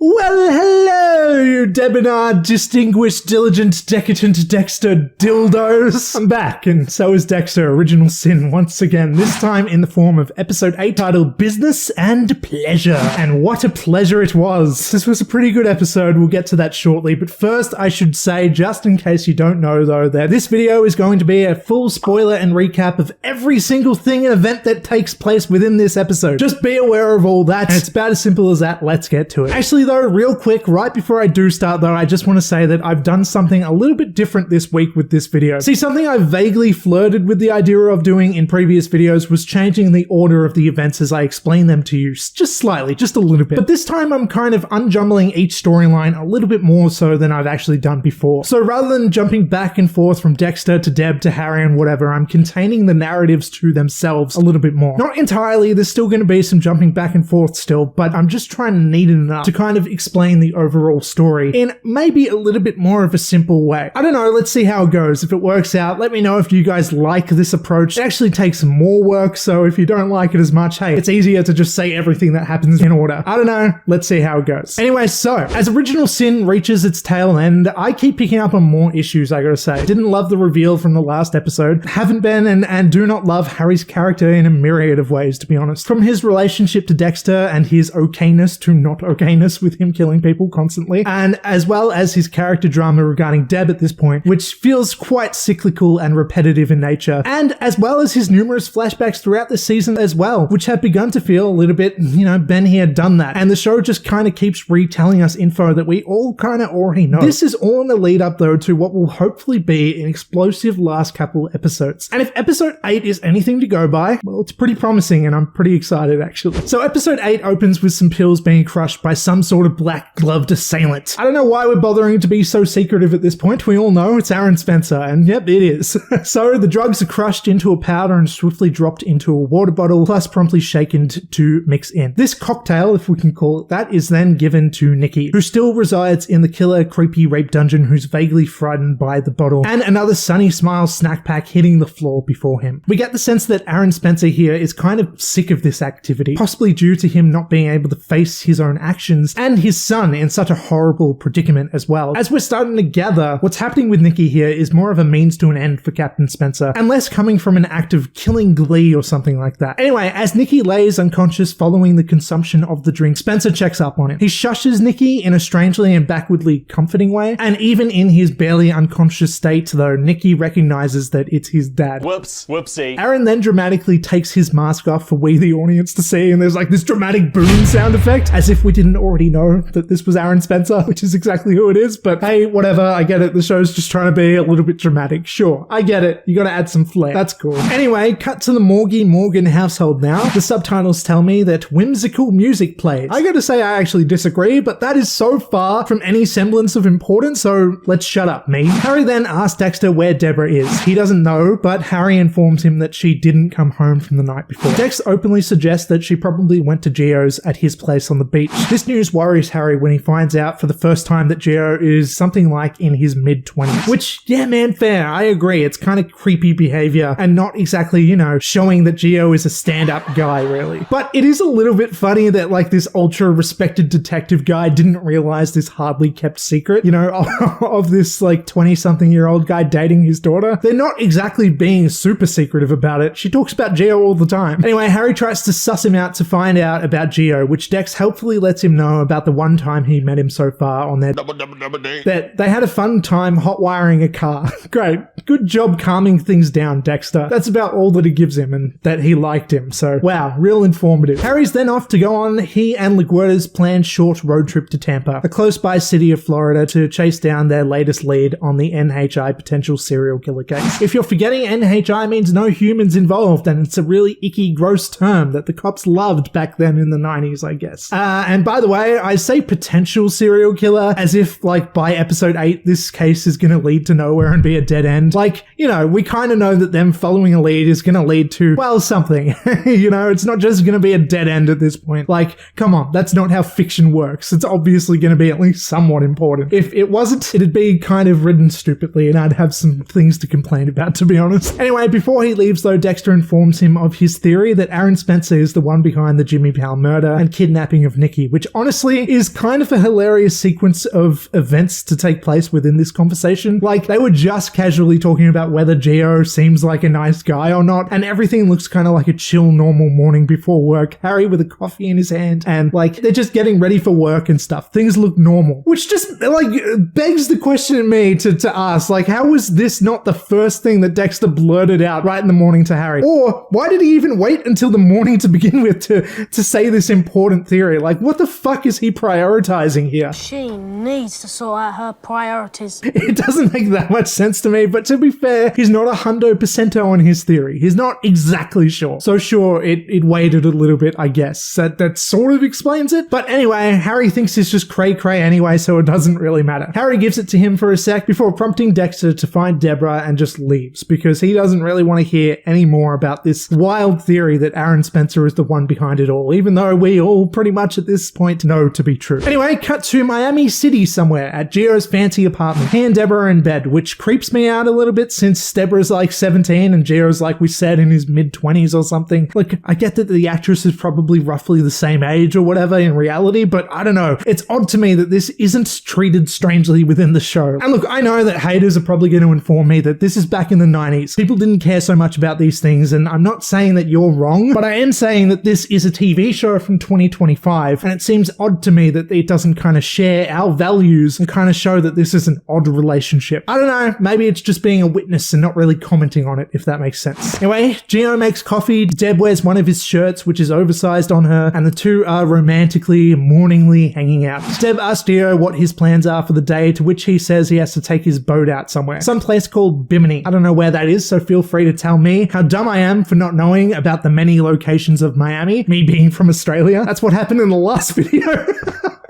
Well, hello, you debonair, distinguished, diligent, decadent Dexter dildos. I'm back, and so is Dexter Original Sin once again, this time in the form of episode 8 titled Business and Pleasure. And what a pleasure it was. This was a pretty good episode, we'll get to that shortly, but first I should say, just in case you don't know though, that this video is going to be a full spoiler and recap of every single thing and event that takes place within this episode. Just be aware of all that, and it's about as simple as that. Let's get to it. Actually though, real quick, right before I do start though, I just want to say that I've done something a little bit different this week with this video. See, something I vaguely flirted with the idea of doing in previous videos was changing the order of the events as I explain them to you, just slightly, just a little bit. But this time I'm kind of unjumbling each storyline a little bit more so than I've actually done before. So rather than jumping back and forth from Dexter to Deb to Harry and whatever, I'm containing the narratives to themselves a little bit more. Not entirely, there's still going to be some jumping back and forth still, but I'm just trying to neaten it up to kind of explain the overall story in maybe a little bit more of a simple way. I don't know, let's see how it goes. If it works out, let me know if you guys like this approach. It actually takes more work, so if you don't like it as much, hey, it's easier to just say everything that happens in order. I don't know, let's see how it goes. Anyway, so, as Original Sin reaches its tail end, I keep picking up on more issues, I gotta say. Didn't love the reveal from the last episode, haven't been and do not love Harry's character in a myriad of ways, to be honest. From his relationship to Dexter and his okayness to not okayness with him killing people constantly, and as well as his character drama regarding Deb at this point, which feels quite cyclical and repetitive in nature, and as well as his numerous flashbacks throughout the season as well, which have begun to feel a little bit, Ben here, done that, and the show just kind of keeps retelling us info that we all kind of already know. This is all in the lead up though to what will hopefully be an explosive last couple episodes, and if episode 8 is anything to go by, well, it's pretty promising and I'm pretty excited actually. So episode 8 opens with some pills being crushed by some sort of black-gloved assailant. I don't know why we're bothering to be so secretive at this point. We all know it's Aaron Spencer, and yep, it is. So the drugs are crushed into a powder and swiftly dropped into a water bottle, plus promptly shaken to mix in. This cocktail, if we can call it that, is then given to Nikki, who still resides in the killer, creepy rape dungeon, who's vaguely frightened by the bottle, and another Sunny Smile snack pack hitting the floor before him. We get the sense that Aaron Spencer here is kind of sick of this activity, possibly due to him not being able to face his own actions and his son in such a horrible predicament as well. As we're starting to gather, what's happening with Nikki here is more of a means to an end for Captain Spencer, and less coming from an act of killing glee or something like that. Anyway, as Nikki lays unconscious following the consumption of the drink, Spencer checks up on him. He shushes Nikki in a strangely and backwardly comforting way, and even in his barely unconscious state though, Nikki recognizes that it's his dad. Whoopsie. Aaron then dramatically takes his mask off for we the audience to see, and there's like this dramatic boom sound effect, as if we didn't already know that this was Aaron Spencer, which is exactly who it is, but hey, whatever, I get it, the show's just trying to be a little bit dramatic, sure, I get it, you gotta add some flair, that's cool. Anyway, cut to the Morgan household now. The subtitles tell me that whimsical music plays. I gotta say I actually disagree, but that is so far from any semblance of importance, so let's shut up, me. Harry then asks Dexter where Deborah is. He doesn't know, but Harry informs him that she didn't come home from the night before. Dex openly suggests that she probably went to Gio's at his place on the beach. This news worries Harry when he finds out for the first time that Gio is something like in his mid-20s. Which, yeah man, fair, I agree, it's kind of creepy behavior and not exactly, showing that Gio is a stand-up guy really. But it is a little bit funny that like this ultra-respected detective guy didn't realize this hardly kept secret, of this like 20-something-year-old guy dating his daughter. They're not exactly being super secretive about it. She talks about Gio all the time. Anyway, Harry tries to suss him out to find out about Gio, which Dex helpfully lets him know about the one time he met him so far on their that they had a fun time hot wiring a car. Great. Good job calming things down, Dexter. That's about all that he gives him, and that he liked him. So, wow, real informative. Harry's then off to go on he and LaGuerta's planned short road trip to Tampa, a close-by city of Florida, to chase down their latest lead on the NHI potential serial killer case. If you're forgetting, NHI means no humans involved, and it's a really icky, gross term that the cops loved back then in the 90s, I guess. And by the way, I say potential serial killer spoiler, as if like by episode 8 this case is going to lead to nowhere and be a dead end. Like, you know, we kind of know that them following a lead is going to lead to, well, something. You know, it's not just going to be a dead end at this point. Like, come on, that's not how fiction works. It's obviously going to be at least somewhat important. If it wasn't, it'd be kind of written stupidly and I'd have some things to complain about, to be honest. Anyway, before he leaves though, Dexter informs him of his theory that Aaron Spencer is the one behind the Jimmy Powell murder and kidnapping of Nikki, which honestly is kind of a hilarious sequence of events to take place within this conversation. Like, they were just casually talking about whether Gio seems like a nice guy or not, and everything looks kind of like a chill, normal morning before work. Harry with a coffee in his hand, and like, they're just getting ready for work and stuff. Things look normal, which just like begs the question in me to ask, like, how was this not the first thing that Dexter blurted out right in the morning to Harry? Or why did he even wait until the morning to begin with to say this important theory? Like, what the fuck is he prioritizing here? She needs to sort out her priorities. It doesn't make that much sense to me, but to be fair, he's not 100% on his theory. He's not exactly sure. So sure, it waited a little bit, I guess. That sort of explains it. But anyway, Harry thinks it's just cray-cray anyway, so it doesn't really matter. Harry gives it to him for a sec before prompting Dexter to find Deborah and just leaves, because he doesn't really want to hear any more about this wild theory that Aaron Spencer is the one behind it all, even though we all pretty much at this point know to be true. Anyway, cut to Miami City somewhere at Gio's fancy apartment. He and Deborah are in bed, which creeps me out a little bit since Deborah's like 17 and Gio's, like we said, in his mid-20s or something. Like, I get that the actress is probably roughly the same age or whatever in reality, but I don't know. It's odd to me that this isn't treated strangely within the show. And look, I know that haters are probably going to inform me that this is back in the 90s. People didn't care so much about these things, and I'm not saying that you're wrong, but I am saying that this is a TV show from 2025, and it seems odd to me that it doesn't kind of share our values and kind of show that this is an odd relationship. I don't know, maybe it's just being a witness and not really commenting on it, if that makes sense. Anyway, Gio makes coffee, Deb wears one of his shirts, which is oversized on her, and the two are romantically, morningly hanging out. Deb asks Gio what his plans are for the day, to which he says he has to take his boat out somewhere. Some place called Bimini. I don't know where that is, so feel free to tell me how dumb I am for not knowing about the many locations of Miami, me being from Australia. That's what happened in the last video.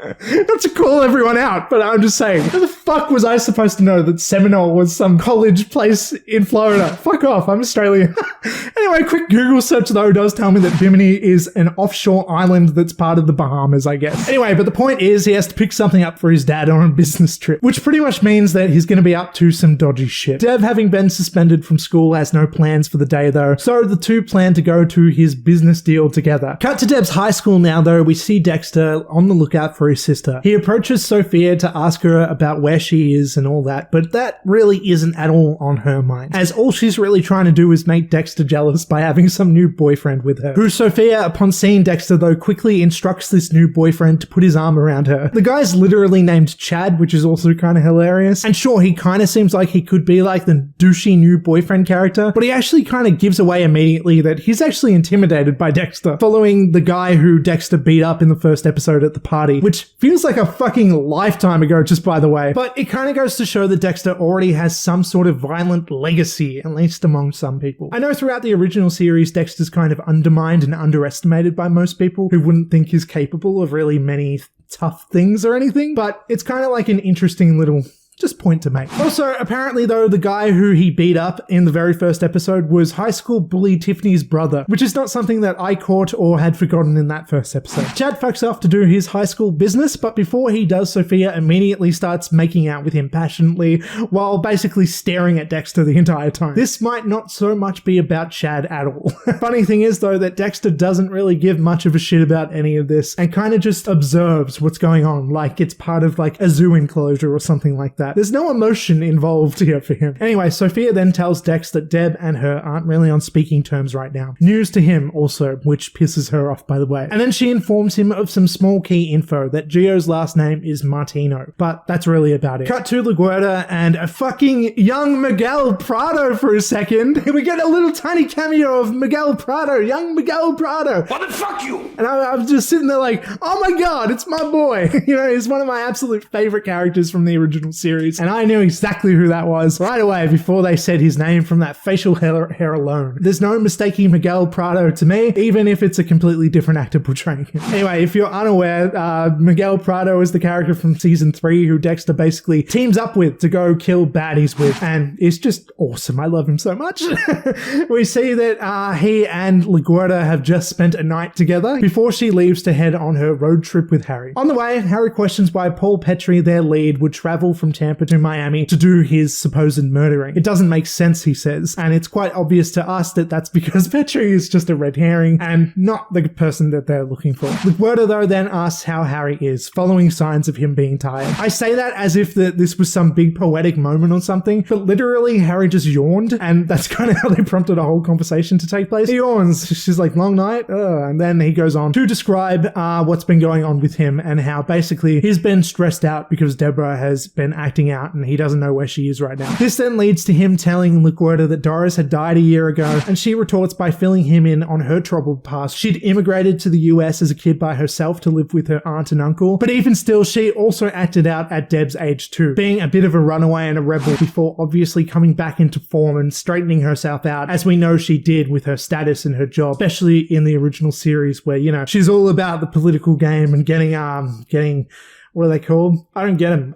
Not to call everyone out, but I'm just saying, how the fuck was I supposed to know that Seminole was some college place in Florida? Fuck off, I'm Australian. Anyway, quick Google search though does tell me that Bimini is an offshore island that's part of the Bahamas, I guess. Anyway, but the point is he has to pick something up for his dad on a business trip, which pretty much means that he's going to be up to some dodgy shit. Dev, having been suspended from school, has no plans for the day though, so the two plan to go to his business deal together. Cut to Dev's high school now though, we see Dexter on the lookout for his sister. He approaches Sophia to ask her about where she is and all that, but that really isn't at all on her mind, as all she's really trying to do is make Dexter jealous by having some new boyfriend with her, who Sophia, upon seeing Dexter though, quickly instructs this new boyfriend to put his arm around her. The guy's literally named Chad, which is also kind of hilarious, and sure, he kind of seems like he could be like the douchey new boyfriend character, but he actually kind of gives away immediately that he's actually intimidated by Dexter, following the guy who Dexter beat up in the first episode at the party, which feels like a fucking lifetime ago, just by the way. But it kind of goes to show that Dexter already has some sort of violent legacy, at least among some people. I know throughout the original series, Dexter's kind of undermined and underestimated by most people who wouldn't think he's capable of really many tough things or anything, but it's kind of like an interesting little just point to make. Also, apparently though, the guy who he beat up in the very first episode was high school bully Tiffany's brother, which is not something that I caught or had forgotten in that first episode. Chad fucks off to do his high school business, but before he does, Sophia immediately starts making out with him passionately while basically staring at Dexter the entire time. This might not so much be about Chad at all. Funny thing is though, that Dexter doesn't really give much of a shit about any of this and kind of just observes what's going on, like it's part of like a zoo enclosure or something like that. There's no emotion involved here for him. Anyway, Sophia then tells Dex that Deb and her aren't really on speaking terms right now. News to him also, which pisses her off, by the way. And then she informs him of some small key info, that Gio's last name is Martino, but that's really about it. Cut to LaGuardia and a fucking young Miguel Prado for a second. We get a little tiny cameo of Miguel Prado, young Miguel Prado. What the fuck you? And I was just sitting there like, oh my god, it's my boy. You know, he's one of my absolute favorite characters from the original series. series, and I knew exactly who that was right away before they said his name from that facial hair alone. There's no mistaking Miguel Prado to me, even if it's a completely different actor portraying him. Anyway, if you're unaware, Miguel Prado is the character from season 3 who Dexter basically teams up with to go kill baddies with, and it's just awesome. I love him so much. We see that he and LaGuardia have just spent a night together before she leaves to head on her road trip with Harry. On the way, Harry questions why Paul Petrie, their lead, would travel from Tampa to Miami to do his supposed murdering. It doesn't make sense, he says, and it's quite obvious to us that that's because Petrie is just a red herring and not the person that they're looking for. LaGuardia, though, then asks how Harry is, following signs of him being tired. I say that as if this was some big poetic moment or something, but literally Harry just yawned, and that's kind of how they prompted a whole conversation to take place. He yawns. She's like, long night? And then he goes on to describe what's been going on with him and how basically he's been stressed out because Deborah has been acting out and he doesn't know where she is right now. This then leads to him telling LaGuardia that Doris had died a year ago, and she retorts by filling him in on her troubled past. She'd immigrated to the US as a kid by herself to live with her aunt and uncle, but even still, she also acted out at Deb's age too, being a bit of a runaway and a rebel before obviously coming back into form and straightening herself out, as we know she did with her status and her job, especially in the original series where, you know, she's all about the political game and getting what are they called? I don't get them.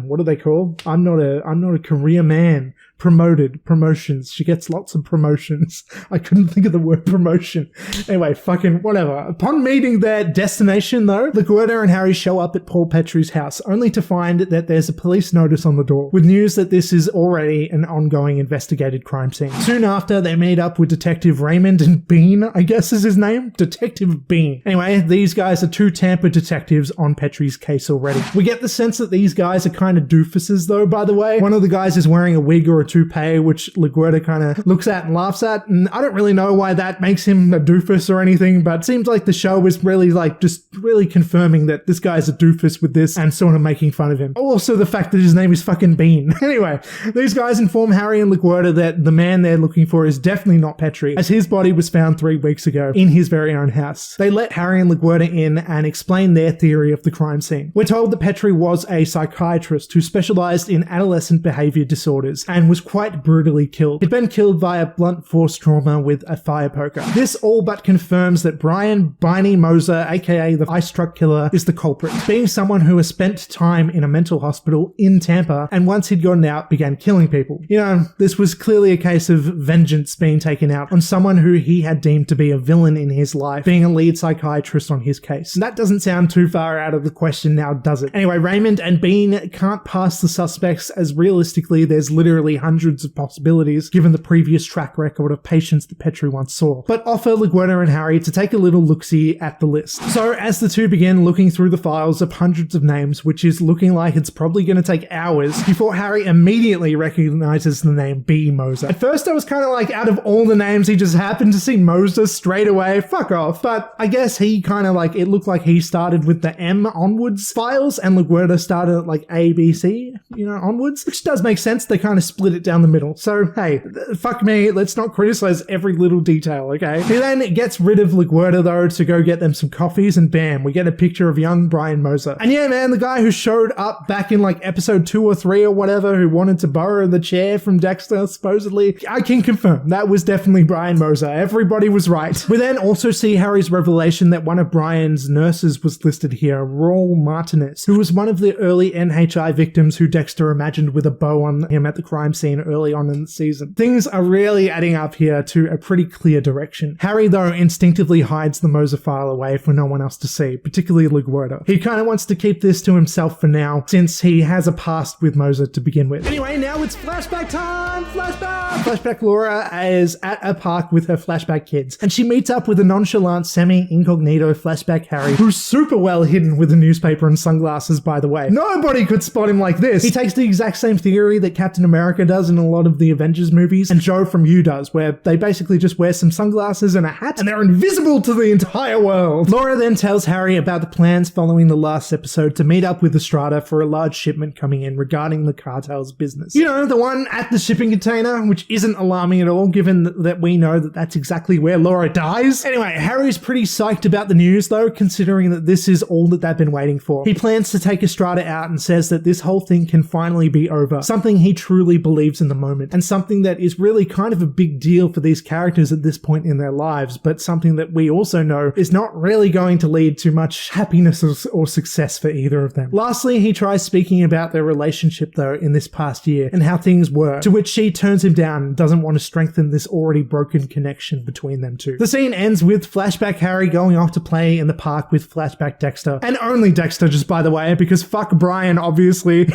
What are they called? I'm not a career man. Promotions. She gets lots of promotions. I couldn't think of the word promotion. Anyway, fucking whatever. Upon meeting their destination, though, LaGuardia and Harry show up at Paul Petrie's house, only to find that there's a police notice on the door, with news that this is already an ongoing investigated crime scene. Soon after, they meet up with Detective Raymond and Bean, I guess is his name? Detective Bean. Anyway, these guys are 2 Tampa detectives on Petrie's case already. We get the sense that these guys are kind of doofuses, though, by the way. One of the guys is wearing a wig or a toupee, which LaGuardia kind of looks at and laughs at, and I don't really know why that makes him a doofus or anything, but it seems like the show is really just really confirming that this guy's a doofus with this and sort of making fun of him. Also the fact that his name is fucking Bean. Anyway, these guys inform Harry and LaGuardia that the man they're looking for is definitely not Petrie, as his body was found 3 weeks ago in his very own house. They let Harry and LaGuardia in and explain their theory of the crime scene. We're told that Petrie was a psychiatrist who specialized in adolescent behavior disorders and was quite brutally killed. He'd been killed via blunt force trauma with a fire poker. This all but confirms that Brian Biney Moser, aka the ice truck killer, is the culprit, being someone who has spent time in a mental hospital in Tampa and once he'd gotten out began killing people. You know, this was clearly a case of vengeance being taken out on someone who he had deemed to be a villain in his life, being a lead psychiatrist on his case. And that doesn't sound too far out of the question now, does it? Anyway, Raymond and Bean can't pass the suspects, as realistically there's literally hundreds of possibilities given the previous track record of patients that Petrie once saw, but offer LaGuardia and Harry to take a little look-see at the list. So as the two begin looking through the files of hundreds of names, which is looking like it's probably going to take hours before Harry immediately recognizes the name B. Moser. At first I was kind of like, out of all the names, he just happened to see Moser straight away, fuck off. But I guess he kind of like, it looked like he started with the M onwards files and LaGuardia started at like A, B, C, onwards, which does make sense. They kind of split it down the middle. So, hey, fuck me, let's not criticize every little detail, okay? He then gets rid of LaGuardia, though, to go get them some coffees, and bam, we get a picture of young Brian Moser. And yeah, man, the guy who showed up back in like episode 2 or 3 or whatever, who wanted to borrow the chair from Dexter, supposedly, I can confirm that was definitely Brian Moser. Everybody was right. We then also see Harry's revelation that one of Brian's nurses was listed here, Raul Martinez, who was one of the early NHI victims who Dexter imagined with a bow on him at the crime scene early on in the season. Things are really adding up here to a pretty clear direction. Harry, though, instinctively hides the Moser file away for no one else to see, particularly LaGuardia. He kind of wants to keep this to himself for now, since he has a past with Moser to begin with. Anyway, now it's flashback time! Flashback! Flashback Laura is at a park with her flashback kids, and she meets up with a nonchalant, semi-incognito flashback Harry, who's super well hidden with a newspaper and sunglasses, by the way. Nobody could spot him like this. He takes the exact same theory that Captain America does, does in a lot of the Avengers movies, and Joe from You does, where they basically just wear some sunglasses and a hat, and they're invisible to the entire world. Laura then tells Harry about the plans following the last episode to meet up with Estrada for a large shipment coming in regarding the cartel's business. You know, the one at the shipping container, which isn't alarming at all, given that we know that that's exactly where Laura dies. Anyway, Harry's pretty psyched about the news, though, considering that this is all that they've been waiting for. He plans to take Estrada out and says that this whole thing can finally be over, something he truly believes in the moment, and something that is really kind of a big deal for these characters at this point in their lives, but something that we also know is not really going to lead to much happiness or success for either of them. Lastly, he tries speaking about their relationship, though, in this past year, and how things were, to which she turns him down and doesn't want to strengthen this already broken connection between them two. The scene ends with flashback Harry going off to play in the park with flashback Dexter, and only Dexter, just by the way, because fuck Brian, obviously.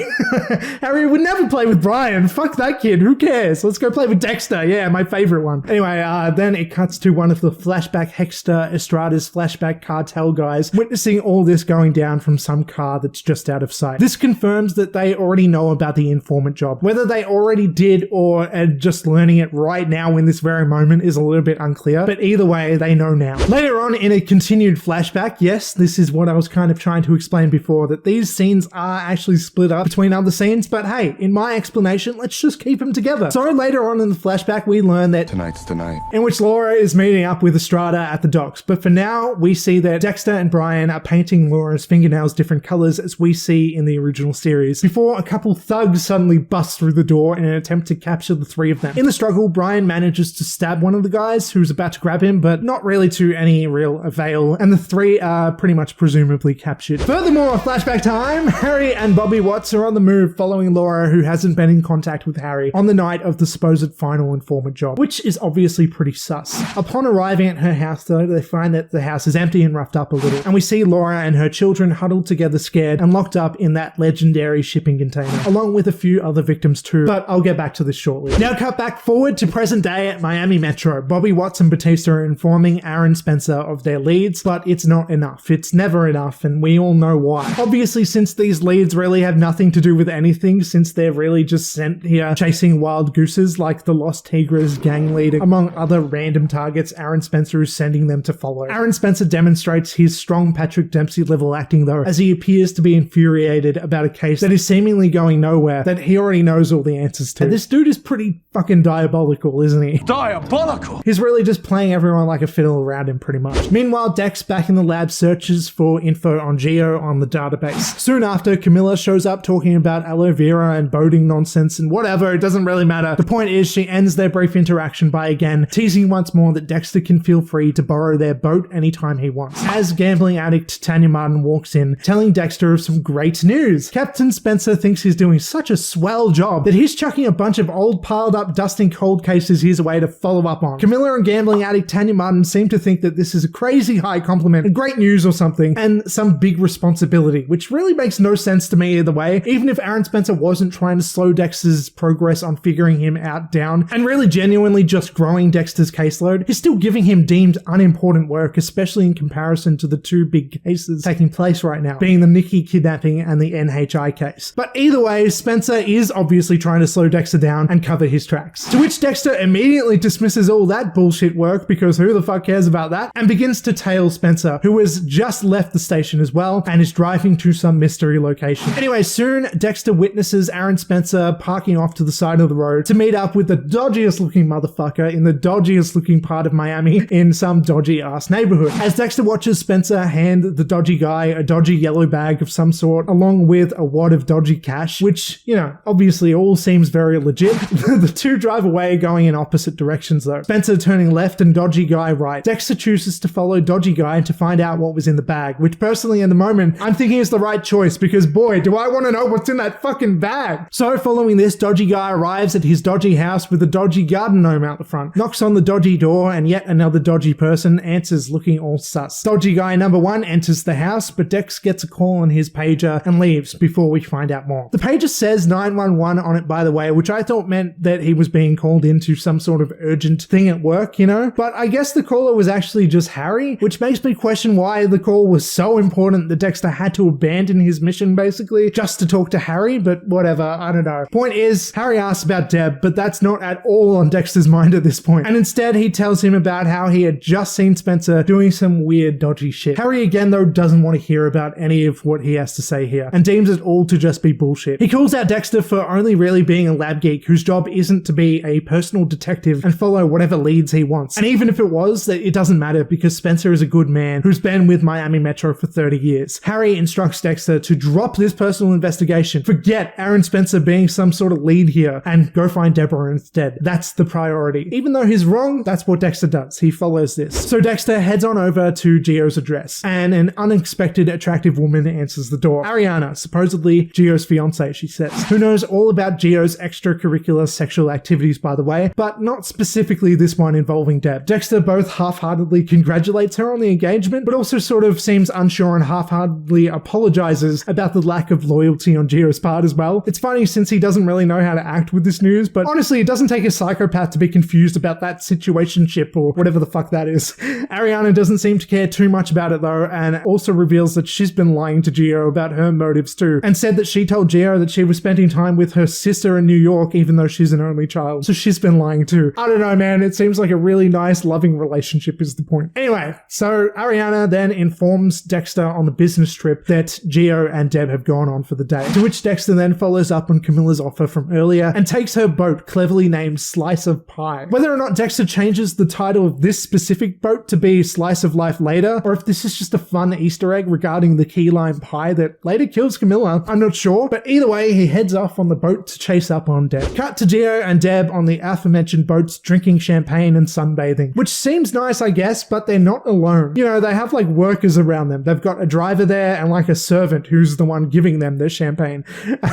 Harry would never play with Brian. Fuck that kid. Who cares? Let's go play with Dexter. Yeah, my favorite one. Anyway, then it cuts to one of the flashback Hexter Estrada's flashback cartel guys witnessing all this going down from some car that's just out of sight. This confirms that they already know about the informant job. Whether they already did or are just learning it right now in this very moment is a little bit unclear, but either way, they know now. Later on in a continued flashback, yes, this is what I was kind of trying to explain before, that these scenes are actually split up between other scenes, but hey, in my explanation, let's just keep them together. So later on in the flashback, we learn that tonight's the night in which Laura is meeting up with Estrada at the docks, but for now, we see that Dexter and Brian are painting Laura's fingernails different colors as we see in the original series, before a couple thugs suddenly bust through the door in an attempt to capture the three of them. In the struggle, Brian manages to stab one of the guys who's about to grab him, but not really to any real avail, and the three are pretty much presumably captured. Furthermore, flashback time, Harry and Bobby Watts are on the move following Laura, who hasn't been in contact with Harry on the night of the supposed final informant job, which is obviously pretty sus. Upon arriving at her house, though, they find that the house is empty and roughed up a little, and we see Laura and her children huddled together scared and locked up in that legendary shipping container, along with a few other victims too, but I'll get back to this shortly. Now cut back forward to present day at Miami Metro. Bobby Watts and Batista are informing Aaron Spencer of their leads, but it's not enough. It's never enough, and we all know why. Obviously, since these leads really have nothing to do with anything, since they're really just sent here chasing wild gooses like the Los Tigres gang leader, among other random targets Aaron Spencer is sending them to follow. Aaron Spencer demonstrates his strong Patrick Dempsey level acting, though, as he appears to be infuriated about a case that is seemingly going nowhere, that he already knows all the answers to. And this dude is pretty fucking diabolical, isn't he? diabolical. He's really just playing everyone like a fiddle around him, pretty much. Meanwhile, Dex, back in the lab, searches for info on Geo on the database. Soon after, Camilla shows up talking about aloe vera and boating nonsense and whatever, it doesn't really matter. The point is, she ends their brief interaction by again teasing once more that Dexter can feel free to borrow their boat anytime he wants. As gambling addict Tanya Martin walks in, telling Dexter of some great news. Captain Spencer thinks he's doing such a swell job that he's chucking a bunch of old piled up dusting cold cases his way to follow up on. Camilla and gambling addict Tanya Martin seem to think that this is a crazy high compliment and great news or something, and some big responsibility, which really makes no sense to me either way. Even if Aaron Spencer wasn't trying to slow Dexter's progress on figuring him out down, and really genuinely just growing Dexter's caseload, he's still giving him deemed unimportant work, especially in comparison to the two big cases taking place right now, being the Nikki kidnapping and the NHI case. But either way, Spencer is obviously trying to slow Dexter down and cover his tracks. To which Dexter immediately dismisses all that bullshit work, because who the fuck cares about that, and begins to tail Spencer, who has just left the station as well and is driving to some mystery location. Anyway, soon Dexter witnesses Aaron Spencer parking off to the side of the road to meet up with the dodgiest looking motherfucker in the dodgiest looking part of Miami in some dodgy ass neighborhood. As Dexter watches Spencer hand the dodgy guy a dodgy yellow bag of some sort, along with a wad of dodgy cash, which, you know, obviously all seems very legit. The two drive away going in opposite directions though. Spencer turning left and dodgy guy right. Dexter chooses to follow dodgy guy to find out what was in the bag, which personally in the moment I'm thinking is the right choice, because boy, do I want to know what's in that fucking bag. So following this, dodgy guy arrives at his dodgy house with a dodgy garden gnome out the front, knocks on the dodgy door, and yet another dodgy person answers looking all sus. Dodgy guy number one enters the house, but Dex gets a call on his pager and leaves before we find out more. The pager says 911 on it, by the way, which I thought meant that he was being called into some sort of urgent thing at work, you know? But I guess the caller was actually just Harry, which makes me question why the call was so important that Dexter had to abandon his mission basically just to talk to Harry, but whatever, I don't know. Point is, is, Harry asks about Deb, but that's not at all on Dexter's mind at this point. And instead, he tells him about how he had just seen Spencer doing some weird, dodgy shit. Harry, again, though, doesn't want to hear about any of what he has to say here and deems it all to just be bullshit. He calls out Dexter for only really being a lab geek whose job isn't to be a personal detective and follow whatever leads he wants. And even if it was, that it doesn't matter because Spencer is a good man who's been with Miami Metro for 30 years. Harry instructs Dexter to drop this personal investigation, forget Aaron Spencer being some sort of lead here, and go find Deborah instead. That's the priority. Even though he's wrong, that's what Dexter does. He follows this. So Dexter heads on over to Gio's address, and an unexpected attractive woman answers the door. Ariana, supposedly Gio's fiance, she says, who knows all about Gio's extracurricular sexual activities, by the way, but not specifically this one involving Deb. Dexter both half-heartedly congratulates her on the engagement, but also sort of seems unsure and half-heartedly apologizes about the lack of loyalty on Gio's part as well. It's funny since he doesn't really know how to act with this news, but honestly, it doesn't take a psychopath to be confused about that situationship or whatever the fuck that is. Ariana doesn't seem to care too much about it though, and also reveals that she's been lying to Gio about her motives too, and said that she told Gio that she was spending time with her sister in New York even though she's an only child. So she's been lying too. I don't know, man. It seems like a really nice, loving relationship is the point. Anyway, so Ariana then informs Dexter on the business trip that Gio and Deb have gone on for the day, to which Dexter then follows up on Camilla's offer from earlier and takes her boat, cleverly named Slice of Pie. Whether or not Dexter changes the title of this specific boat to be Slice of Life later, or if this is just a fun Easter egg regarding the key lime pie that later kills Camilla, I'm not sure, but either way, he heads off on the boat to chase up on Deb. Cut to Gio and Deb on the aforementioned boats drinking champagne and sunbathing, which seems nice, I guess, but they're not alone. You know, they have like workers around them. They've got a driver there and like a servant who's the one giving them their champagne.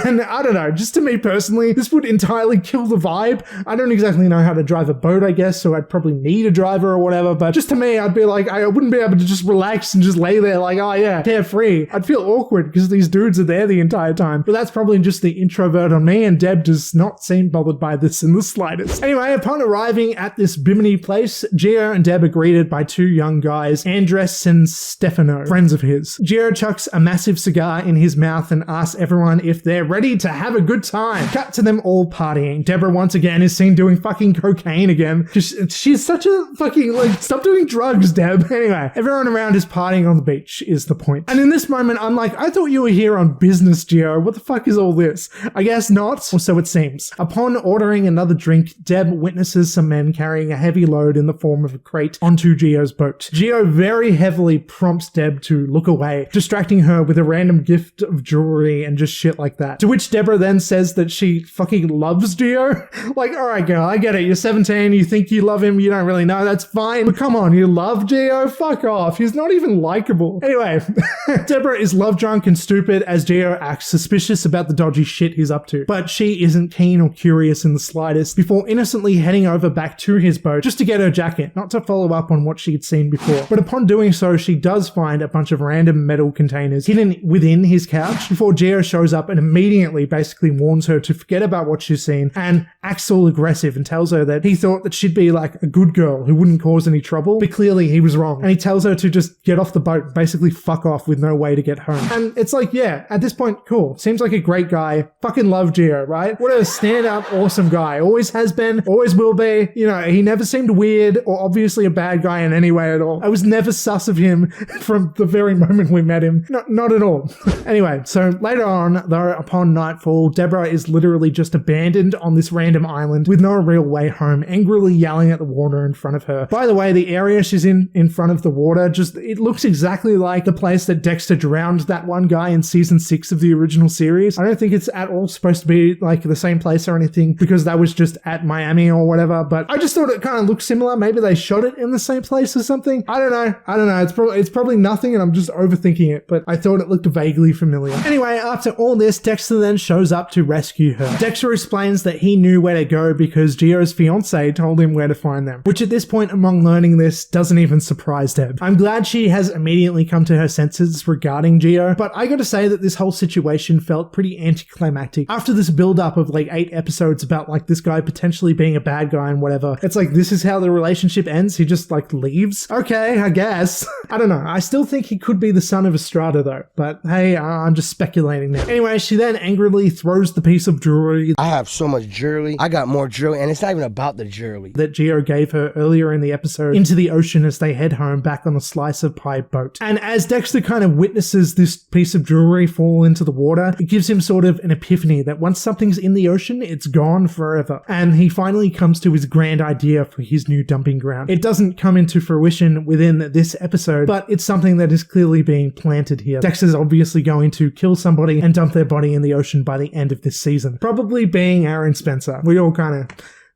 And I don't know, just to me personally, this would entirely kill the vibe. I don't exactly know how to drive a boat, I guess, so I'd probably need a driver or whatever, but just to me, I'd be like, I wouldn't be able to just relax and just lay there like, oh yeah, carefree. I'd feel awkward because these dudes are there the entire time. But that's probably just the introvert on me, and Deb does not seem bothered by this in the slightest. Anyway, upon arriving at this Bimini place, Gio and Deb are greeted by two young guys, Andres and Stefano, friends of his. Gio chucks a massive cigar in his mouth and asks everyone if they're ready to have a good time. Cut to them all partying. Deborah once again is seen doing fucking cocaine again. She's such a fucking, like, stop doing drugs, Deb. Anyway, everyone around is partying on the beach is the point. And in this moment, I'm like, I thought you were here on business, Gio. What the fuck is all this? I guess not, or so it seems. Upon ordering another drink, Deb witnesses some men carrying a heavy load in the form of a crate onto Gio's boat. Gio very heavily prompts Deb to look away, distracting her with a random gift of jewelry and just shit like that. To which Deborah then says that she fucking loves Gio. Like, alright girl, I get it. You're 17, you think you love him, you don't really know, that's fine. But come on, you love Gio? Fuck off. He's not even likable. Anyway, Deborah is love drunk and stupid as Gio acts suspicious about the dodgy shit he's up to. But she isn't keen or curious in the slightest before innocently heading over back to his boat just to get her jacket, not to follow up on what she'd seen before. But upon doing so, she does find a bunch of random metal containers hidden within his couch before Gio shows up and immediately basically warns her to forget about what she's seen and acts all aggressive and tells her that he thought that she'd be like a good girl who wouldn't cause any trouble, but clearly he was wrong. And he tells her to just get off the boat and basically fuck off with no way to get home. And it's like, yeah, at this point, cool. Seems like a great guy. Fucking love Gio, right? What a standout, awesome guy. Always has been, always will be. You know, he never seemed weird or obviously a bad guy in any way at all. I was never sus of him from the very moment we met him. Not at all. Anyway, so later on, though, upon nightfall, Deborah is literally just abandoned on this random island with no real way home, angrily yelling at the water in front of her. By the way, the area she's in front of the water, just, it looks exactly like the place that Dexter drowned that one guy in season 6 of the original series. I don't think it's at all supposed to be like the same place or anything because that was just at Miami or whatever, but I just thought it kind of looked similar. Maybe they shot it in the same place or something. I don't know. It's probably nothing and I'm just overthinking it, but I thought it looked vaguely familiar. Anyway, after all this, Dexter then shows up to rescue her. Dexter explains that he knew where to go because Gio's fiance told him where to find them, which at this point among learning this doesn't even surprise Deb. I'm glad she has immediately come to her senses regarding Gio, but I gotta say that this whole situation felt pretty anticlimactic. After this build-up of like 8 episodes about like this guy potentially being a bad guy and whatever, it's like this is how the relationship ends. He just like leaves. Okay, I guess. I don't know. I still think he could be the son of Estrada though, but hey, I'm just speculating now. Anyway, she then angrily throws the piece of jewelry jewelry I have so much jewelry. I got more jewelry, and it's not even about the jewelry. that Gio gave her earlier in the episode into the ocean as they head home back on the slice of pie boat. And as Dexter kind of witnesses this piece of jewelry fall into the water, it gives him sort of an epiphany that once something's in the ocean, it's gone forever. And he finally comes to his grand idea for his new dumping ground. It doesn't come into fruition within this episode, but it's something that is clearly being planted here. Dexter's obviously going to kill somebody and dump their body in the ocean by the end of this season. Probably being Aaron Spencer. We all kind of...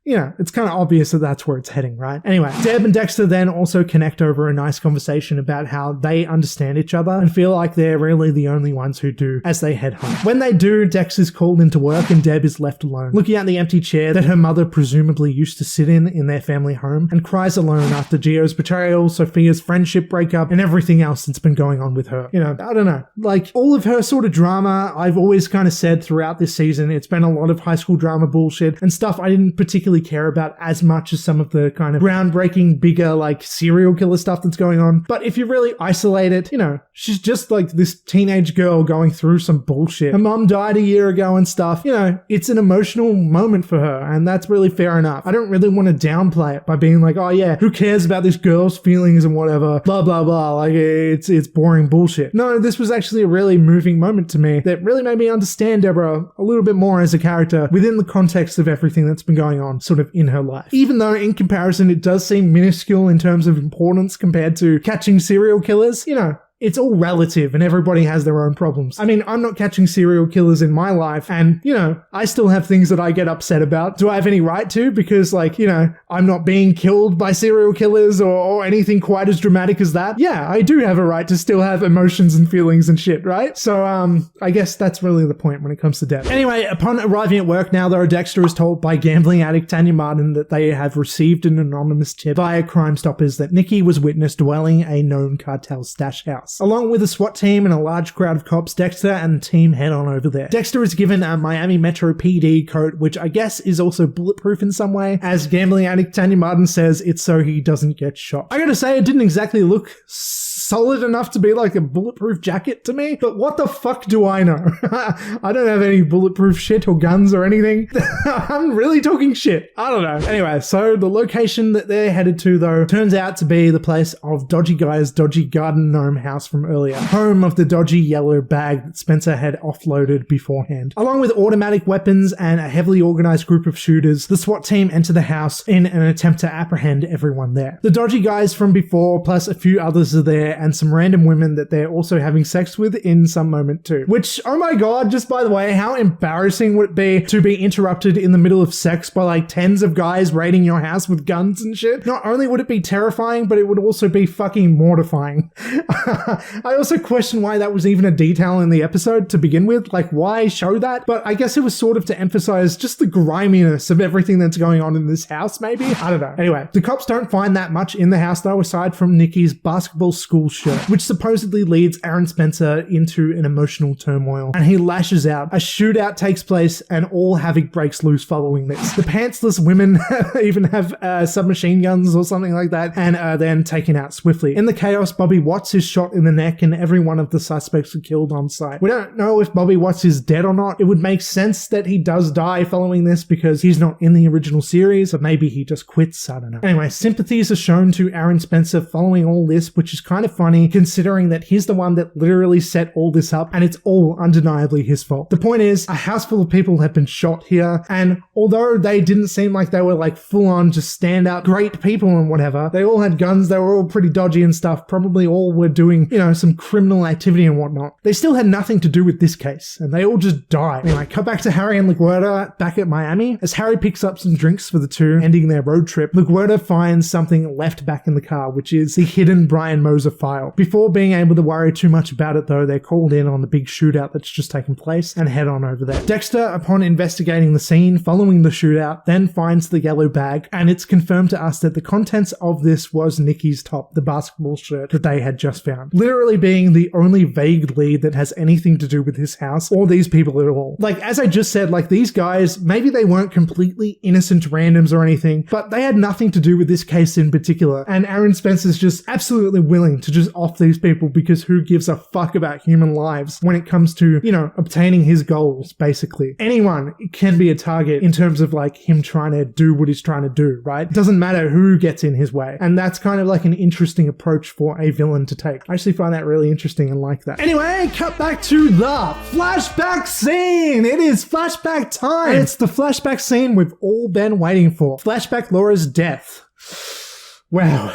it's kind of obvious that that's where it's heading, right? Anyway, Deb and Dexter then also connect over a nice conversation about how they understand each other and feel like they're really the only ones who do as they head home. When they do, Dex is called into work and Deb is left alone, looking at the empty chair that her mother presumably used to sit in their family home, and cries alone after Gio's betrayal, Sophia's friendship breakup, and everything else that's been going on with her. I don't know. Like, all of her sort of drama, I've always kind of said throughout this season, it's been a lot of high school drama bullshit and stuff I didn't particularly care about as much as some of the kind of groundbreaking, bigger, like, serial killer stuff that's going on. But if you really isolate it, she's just like this teenage girl going through some bullshit. Her mom died a year ago and stuff. It's an emotional moment for her, and that's really fair enough. I don't really want to downplay it by being like, oh yeah, who cares about this girl's feelings and whatever, blah, blah, blah. Like, it's boring bullshit. No, this was actually a really moving moment to me that really made me understand Deborah a little bit more as a character within the context of everything that's been going on sort of in her life. Even though in comparison it does seem minuscule in terms of importance compared to catching serial killers, it's all relative and everybody has their own problems. I mean, I'm not catching serial killers in my life and, I still have things that I get upset about. Do I have any right to? Because I'm not being killed by serial killers or anything quite as dramatic as that. Yeah, I do have a right to still have emotions and feelings and shit, right? So, I guess that's really the point when it comes to Deb. Anyway, upon arriving at work now, though, Dexter is told by gambling addict Tanya Martin that they have received an anonymous tip via Crime Stoppers that Nikki was witnessed dwelling a known cartel stash house. Along with a SWAT team and a large crowd of cops, Dexter and the team head on over there. Dexter is given a Miami Metro PD coat, which I guess is also bulletproof in some way. As gambling addict Tanya Martin says, it's so he doesn't get shot. I gotta say, it didn't exactly look solid enough to be like a bulletproof jacket to me, but what the fuck do I know? I don't have any bulletproof shit or guns or anything. I'm really talking shit. I don't know. Anyway, so the location that they're headed to, though, turns out to be the place of Dodgy Guy's dodgy garden gnome house from earlier, home of the dodgy yellow bag that Spencer had offloaded beforehand. Along with automatic weapons and a heavily organized group of shooters, the SWAT team enter the house in an attempt to apprehend everyone there. The dodgy guys from before, plus a few others are there, and some random women that they're also having sex with in some moment too. Which, oh my god, just by the way, how embarrassing would it be to be interrupted in the middle of sex by like tens of guys raiding your house with guns and shit? Not only would it be terrifying, but it would also be fucking mortifying. I also question why that was even a detail in the episode to begin with. Like, why show that? But I guess it was sort of to emphasize just the griminess of everything that's going on in this house, maybe? I don't know. Anyway, the cops don't find that much in the house, though, aside from Nikki's basketball school shirt, which supposedly leads Aaron Spencer into an emotional turmoil, and he lashes out. A shootout takes place, and all havoc breaks loose following this. The pantsless women even have submachine guns or something like that, and are then taken out swiftly. In the chaos, Bobby Watts is shot in the neck, and every one of the suspects are killed on sight. We don't know if Bobby Watts is dead or not. It would make sense that he does die following this because he's not in the original series, but maybe he just quits, I don't know. Anyway, sympathies are shown to Aaron Spencer following all this, which is kind of funny considering that he's the one that literally set all this up, and it's all undeniably his fault. The point is, a house full of people have been shot here, and although they didn't seem like they were like full-on just stand-up great people and whatever, they all had guns, they were all pretty dodgy and stuff, probably all were doing, some criminal activity and whatnot. They still had nothing to do with this case, and they all just died. Anyway, cut back to Harry and LaGuardia back at Miami. As Harry picks up some drinks for the two, ending their road trip, LaGuardia finds something left back in the car, which is the hidden Brian Moser file. Before being able to worry too much about it, though, they're called in on the big shootout that's just taken place and head on over there. Dexter, upon investigating the scene following the shootout, then finds the yellow bag, and it's confirmed to us that the contents of this was Nikki's top, the basketball shirt that they had just found. literally being the only vague lead that has anything to do with this house or these people at all. Like, as I just said, like, these guys, maybe they weren't completely innocent randoms or anything, but they had nothing to do with this case in particular. And Aaron Spencer's just absolutely willing to just off these people because who gives a fuck about human lives when it comes to, you know, obtaining his goals, basically. Anyone can be a target in terms of like him trying to do what he's trying to do, right? It doesn't matter who gets in his way. And that's kind of like an interesting approach for a villain to take. I actually find that really interesting and like that. Anyway, cut back to the flashback scene. It is flashback time. And it's the flashback scene we've all been waiting for. Flashback Laura's death. Wow.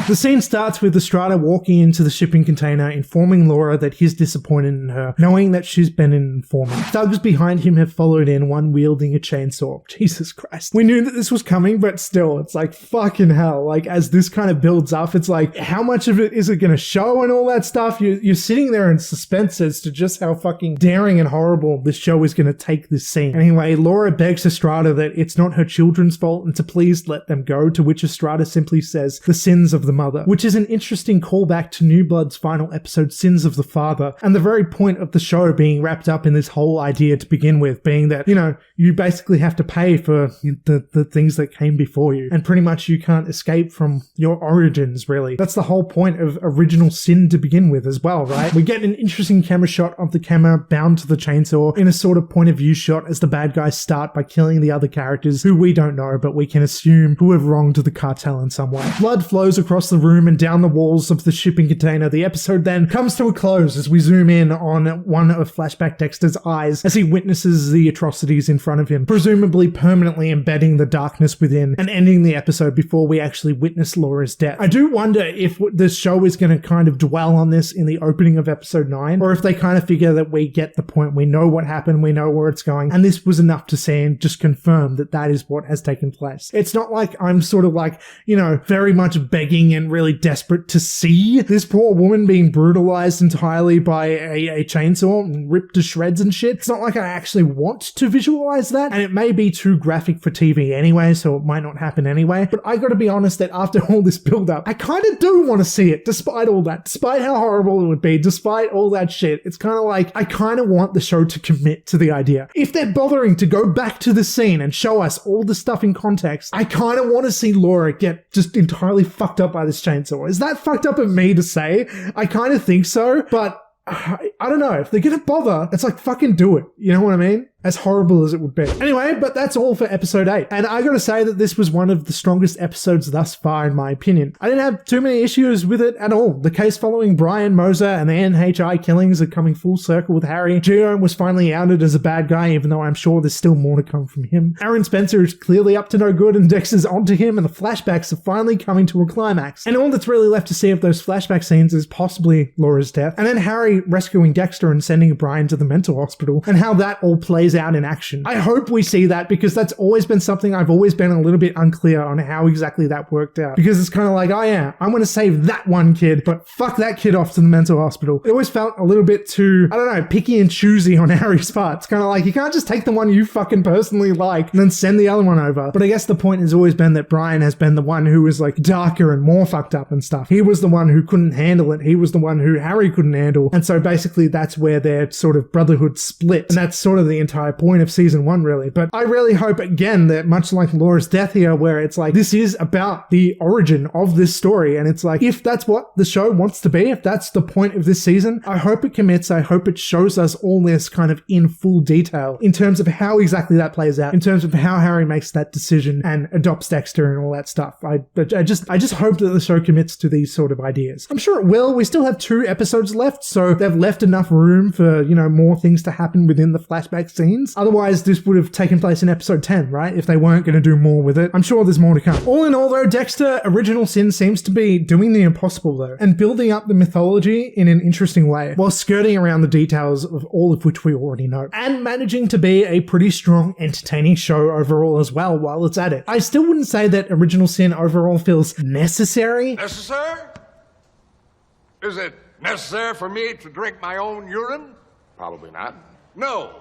The scene starts with Estrada walking into the shipping container, informing Laura that he's disappointed in her, knowing that she's been an informant. Thugs behind him have followed in, one wielding a chainsaw. Jesus Christ. We knew that this was coming, but still, it's like, fucking hell. Like, as this kind of builds up, it's like, how much of it is it going to show and all that stuff? You're sitting there in suspense as to just how fucking daring and horrible this show is going to take this scene. Anyway, Laura begs Estrada that it's not her children's fault and to please let them go, to which Estrada simply says the sins of the mother, which is an interesting callback to New Blood's final episode, Sins of the Father, and the very point of the show being wrapped up in this whole idea to begin with, being that, you know, you basically have to pay for the things that came before you, and pretty much you can't escape from your origins, really. That's the whole point of Original Sin to begin with as well, right? We get an interesting camera shot of the camera bound to the chainsaw in a sort of point of view shot as the bad guys start by killing the other characters who we don't know, but we can assume who have wronged the cartel in some way. Blood flows across the room and down the walls of the shipping container. The episode then comes to a close as we zoom in on one of Flashback Dexter's eyes as he witnesses the atrocities in front of him, presumably permanently embedding the darkness within and ending the episode before we actually witness Laura's death. I do wonder if this show is going to kind of dwell on this in the opening of episode 9, or if they kind of figure that we get the point, we know what happened, we know where it's going, and this was enough to say and just confirm that that is what has taken place. It's not like I'm sort of like, you know, very much begging and really desperate to see this poor woman being brutalized entirely by a chainsaw and ripped to shreds and shit. It's not like I actually want to visualize that, and it may be too graphic for TV anyway, so it might not happen anyway, but I gotta be honest that after all this build-up, I kind of do want to see it, despite all that, despite how horrible it would be, despite all that shit. It's kind of like, I kind of want the show to commit to the idea. If they're bothering to go back to the scene and show us all the stuff in context, I kind of want to see Laura get just entirely fucked up by this chainsaw. Is that fucked up of me to say? I kind of think so, but I don't know. If they're gonna bother, it's like, fucking do it. You know what I mean? As horrible as it would be. Anyway, but that's all for episode 8. And I gotta say that this was one of the strongest episodes thus far, in my opinion. I didn't have too many issues with it at all. The case following Brian Moser and the NHI killings are coming full circle with Harry. Gio was finally outed as a bad guy, even though I'm sure there's still more to come from him. Aaron Spencer is clearly up to no good and Dexter's onto him, and the flashbacks are finally coming to a climax. And all that's really left to see of those flashback scenes is possibly Laura's death, and then Harry rescuing Dexter and sending Brian to the mental hospital, and how that all plays out in action. I hope we see that, because that's always been something I've always been a little bit unclear on how exactly that worked out. Because it's kind of like, oh yeah, I'm going to save that one kid, but fuck that kid off to the mental hospital. It always felt a little bit too, I don't know, picky and choosy on Harry's part. It's kind of like, you can't just take the one you fucking personally like and then send the other one over. But I guess the point has always been that Brian has been the one who was like darker and more fucked up and stuff. He was the one who couldn't handle it. He was the one who Harry couldn't handle. And so basically that's where their sort of brotherhood split. And that's sort of the entire point of season 1, really. But I really hope, again, that much like Laura's death here, where it's like, this is about the origin of this story. And it's like, if that's what the show wants to be, if that's the point of this season, I hope it commits. I hope it shows us all this kind of in full detail in terms of how exactly that plays out, in terms of how Harry makes that decision and adopts Dexter and all that stuff. I just hope that the show commits to these sort of ideas. I'm sure it will. We still have 2 episodes left, so they've left enough room for, you know, more things to happen within the flashback scenes. Otherwise, this would have taken place in episode 10, right? If they weren't going to do more with it. I'm sure there's more to come. All in all, though, Dexter Original Sin seems to be doing the impossible, though, and building up the mythology in an interesting way, while skirting around the details of all of which we already know, and managing to be a pretty strong, entertaining show overall as well while it's at it. I still wouldn't say that Original Sin overall feels necessary. Necessary? Is it necessary for me to drink my own urine? Probably not. No.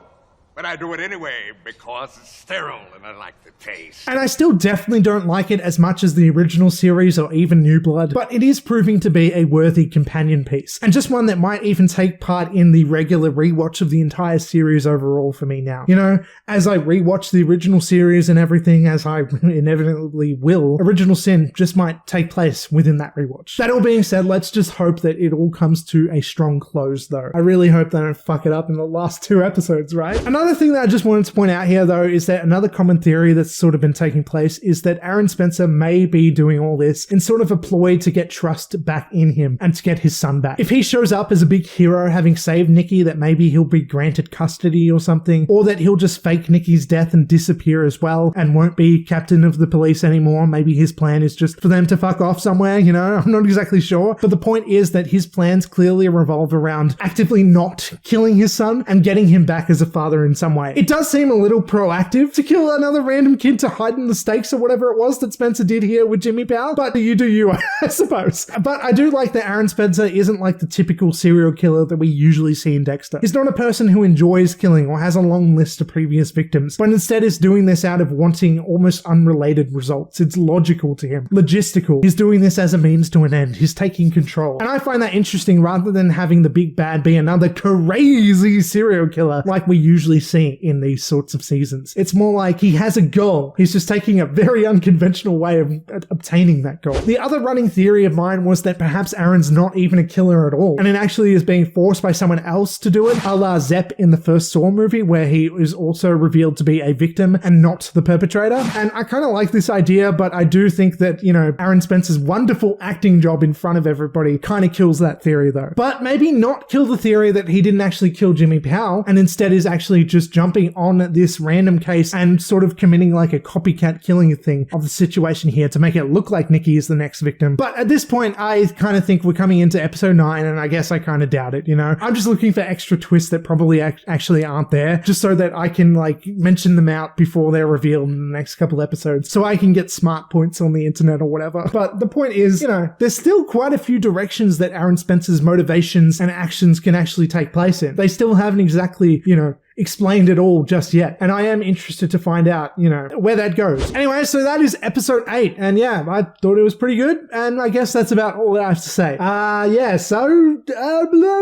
But I do it anyway because it's sterile and I like the taste. And I still definitely don't like it as much as the original series or even New Blood, but it is proving to be a worthy companion piece, and just one that might even take part in the regular rewatch of the entire series overall for me now. You know, as I rewatch the original series and everything, as I inevitably will, Original Sin just might take place within that rewatch. That all being said, let's just hope that it all comes to a strong close, though. I really hope they don't fuck it up in the last 2 episodes, right? Another thing that I just wanted to point out here, though, is that another common theory that's sort of been taking place is that Aaron Spencer may be doing all this in sort of a ploy to get trust back in him and to get his son back. If he shows up as a big hero having saved Nikki, that maybe he'll be granted custody or something, or that he'll just fake Nikki's death and disappear as well and won't be captain of the police anymore. Maybe his plan is just for them to fuck off somewhere, you know? I'm not exactly sure. But the point is that his plans clearly revolve around actively not killing his son and getting him back as a father in some way. It does seem a little proactive to kill another random kid to heighten the stakes or whatever it was that Spencer did here with Jimmy Powell, but you do you, I suppose. But I do like that Aaron Spencer isn't like the typical serial killer that we usually see in Dexter. He's not a person who enjoys killing or has a long list of previous victims, but instead is doing this out of wanting almost unrelated results. It's logical to him, logistical. He's doing this as a means to an end. He's taking control. And I find that interesting rather than having the big bad be another crazy serial killer like we usually see in these sorts of seasons. It's more like he has a goal. He's just taking a very unconventional way of obtaining that goal. The other running theory of mine was that perhaps Aaron's not even a killer at all, and it actually is being forced by someone else to do it, a la Zepp in the first Saw movie, where he is also revealed to be a victim and not the perpetrator. And I kind of like this idea, but I do think that, you know, Aaron Spencer's wonderful acting job in front of everybody kind of kills that theory, though. But maybe not kill the theory that he didn't actually kill Jimmy Powell, and instead is actually just jumping on this random case and sort of committing like a copycat killing thing of the situation here to make it look like Nikki is the next victim. But at this point, I kind of think we're coming into episode 9, and I guess I kind of doubt it, you know? I'm just looking for extra twists that probably actually aren't there, just so that I can like mention them out before they're revealed in the next couple episodes, so I can get smart points on the internet or whatever. But the point is, you know, there's still quite a few directions that Aaron Spencer's motivations and actions can actually take place in. They still haven't exactly, you know, explained it all just yet, and I am interested to find out, you know, where that goes. Anyway, so that is episode 8, and yeah, I thought it was pretty good, and I guess that's about all that I have to say. Blah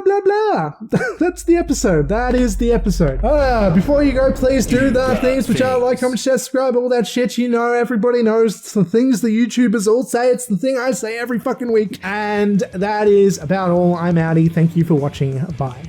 blah blah. That's the episode. That is the episode. Before you go, please do the things which are like, comment, share, subscribe, all that shit. You know, everybody knows it's the things the YouTubers all say. It's the thing I say every fucking week, and that is about all. I'm outie. Thank you for watching. Bye.